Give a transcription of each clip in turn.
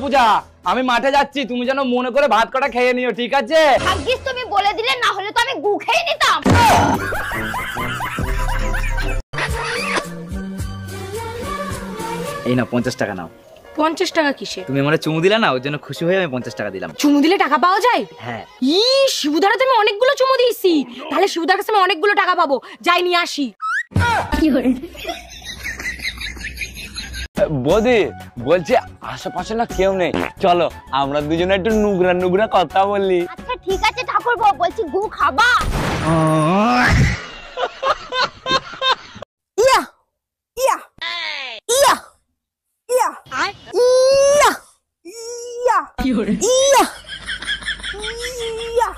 পূজা, আমি মাঠে যাচ্ছি, তুমি যেন মনে করে ভাত কটা খেয়ে নিও, ঠিক আছে? ভাগ্যিস তুমি বলে দিলে, না হলে তো আমি গু খেয়ে নিতাম। এই না 50 টাকা নাও। 50 টাকা কিসে? তুমি আমারে চুমু দিলা না, ওর জন্য খুশি হয়ে আমি 50 টাকা দিলাম। চুমু দিলে টাকা পাওয়া যায়? হ্যাঁ। শিবুদার তো আমি অনেকগুলো চুমু দিয়েছি, তাহলে শিবুদার কাছে আমি অনেকগুলো টাকা পাবো। যাই নিয়ে আসি। বৌদি বলছি আশেপাশে না কেউ নেই, চলো আমরা দুজনে একটু নুগরা নুগরা কথা বলি। আচ্ছা ঠিক আছে ঠাকুরপো, বলছি গু খাবা? ইয়া ইয়া ইয়া ইয়া ইয়া ইয়া ইয়া ইয়া।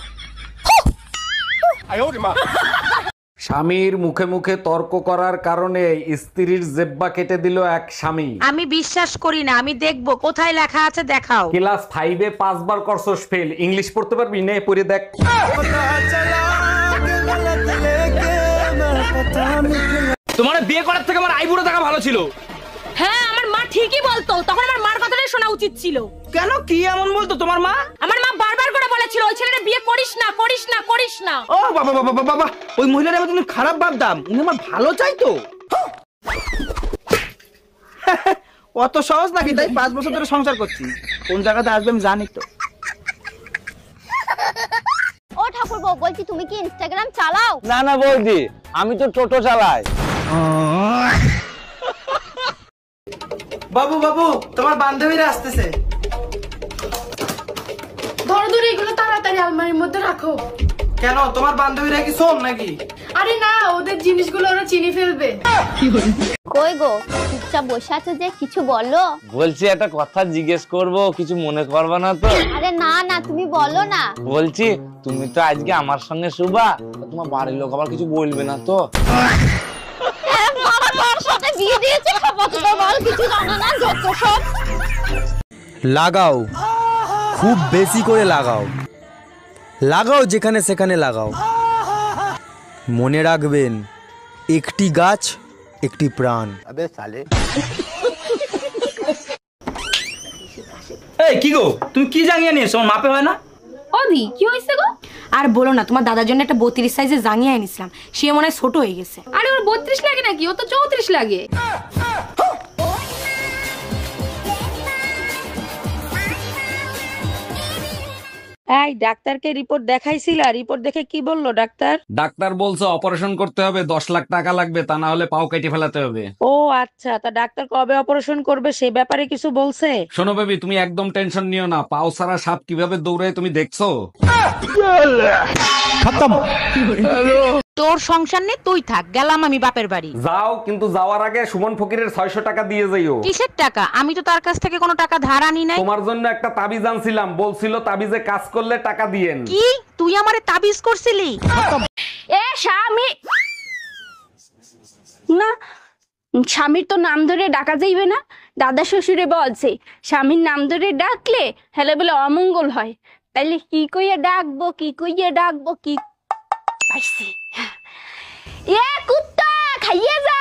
স্বামীর মুখে মুখে তর্ক করার কারণে স্ত্রীর জেব্বা কেটে দিল এক স্বামী। আমি বিশ্বাস করি না, আমি দেখবো কোথায় লেখা আছে, দেখাও। ক্লাস 5-এ 5 বার করছস ফেল, ইংলিশ পড়তে পারবি নে, পড়ে দেখ। তোমার বিয়ে করার থেকে আমার আইবুড়ো টাকা ভালো ছিল। হ্যাঁ, আমার মা ঠিকই বলতো, তখন আমার মার কথাটাই শোনা উচিত ছিল। কেন, কি এমন বলতো তোমার মা? আমার মা বারবার করে বলেছিল ওই ছেলেটা বিয়ে করিস না করিস না করিস না। ও বাবা বাবা বাবা বাবা, ওই মহিলার আমি তুমি খারাপ ভাবতাম, উনি আমার ভালো চাইতো। অত সহজ নাকি? তাই 5 বছর ধরে সংসার করছি, কোন জায়গাতে আসবে আমি জানি তো। ও ঠাকুরপো, বলছি তুমি কি ইনস্টাগ্রাম চালাও? না না বৌদি, আমি তো টোটো চালাই। বাবু বাবু, তোমার বান্ধবীরা আসতেছে। ধরো ধরো, এগুলো তাড়াতাড়ি আলমারির মধ্যে রাখো। কেন, তোমার বান্ধবীরা কি শোন নাকি? আরে না, ওদের জিনিসগুলো ওরা চিনি ফেলবে। কই গো, চুপচাপ বসে আছো যে, কিছু বলো। বলছি একটা কথা জিজ্ঞেস করব, কিছু মনে করবে না তো? আরে না না, তুমি বলো না। বলছি তুমি তো আজকে আমার সঙ্গে শুবা, তোমার বাড়ির লোক আবার কিছু বলবে না তো? বাবা তোর সাথে বিয়ে দিয়েছে, কত বল, কিছু জানো না, যত সব। লাগাও, খুব বেশি করে লাগাও, লাগাও যেখানে সেখানে লাগাও। মনে রাখবেন, একটি গাছ একটি প্রাণ। এই কি গো, তুমি কি জাঙ্গিয়া নিয়েছো? আমার মাপে হয় না। ওদি কি হয়েছে গো? আর বলো না, তোমার দাদার জন্য একটা 32 সাইজের জাঙ্গিয়া এনেছিলাম, সে মনে হয় ছোট হয়ে গেছে। আরে ওর 32 লাগে নাকি, ও তো 34 লাগে। এই ডাক্তারকে রিপোর্ট দেখাইছিলা? রিপোর্ট দেখে কি বললো ডাক্তার? ডাক্তার বলছে অপারেশন করতে হবে, 10 লাখ টাকা লাগবে, তা না হলে পাও কেটে ফেলাতে হবে। ও আচ্ছা, তা ডাক্তার কবে অপারেশন করবে সে ব্যাপারে কিছু বলছে? শোনো বেবি, তুমি একদম টেনশন নিও না, পাও ছাড়া সাপ কিভাবে দৌড়ায় তুমি দেখছো? তোর সংসার নেই, তুই থাক, গেলাম আমি বাপের বাড়ি। যাও, কিন্তু যাওয়ার আগে সুমন ফকিরের 600 টাকা দিয়ে যাইও। কিসের টাকা? আমি তো তার কাছ থেকে কোনো টাকা ধার আনি নাই। তোমার জন্য একটা তাবিজ আনছিলাম, বলছিল তাবিজে কাজ করলে টাকা দিয়েন। কি তুই আমারে তাবিজ করছিলি? এ স্বামী না, স্বামীর তো নাম ধরে ডাকা যাইবে না। দাদা শ্বশুরে বলছে স্বামীর নাম ধরে ডাকলে হেলে বলে অমঙ্গল হয়। তাইলে কি কইয়া ডাকবো, কি কইয়া ডাকবো, কি পাইছি? এ কুত্তা খাইয়ে যা।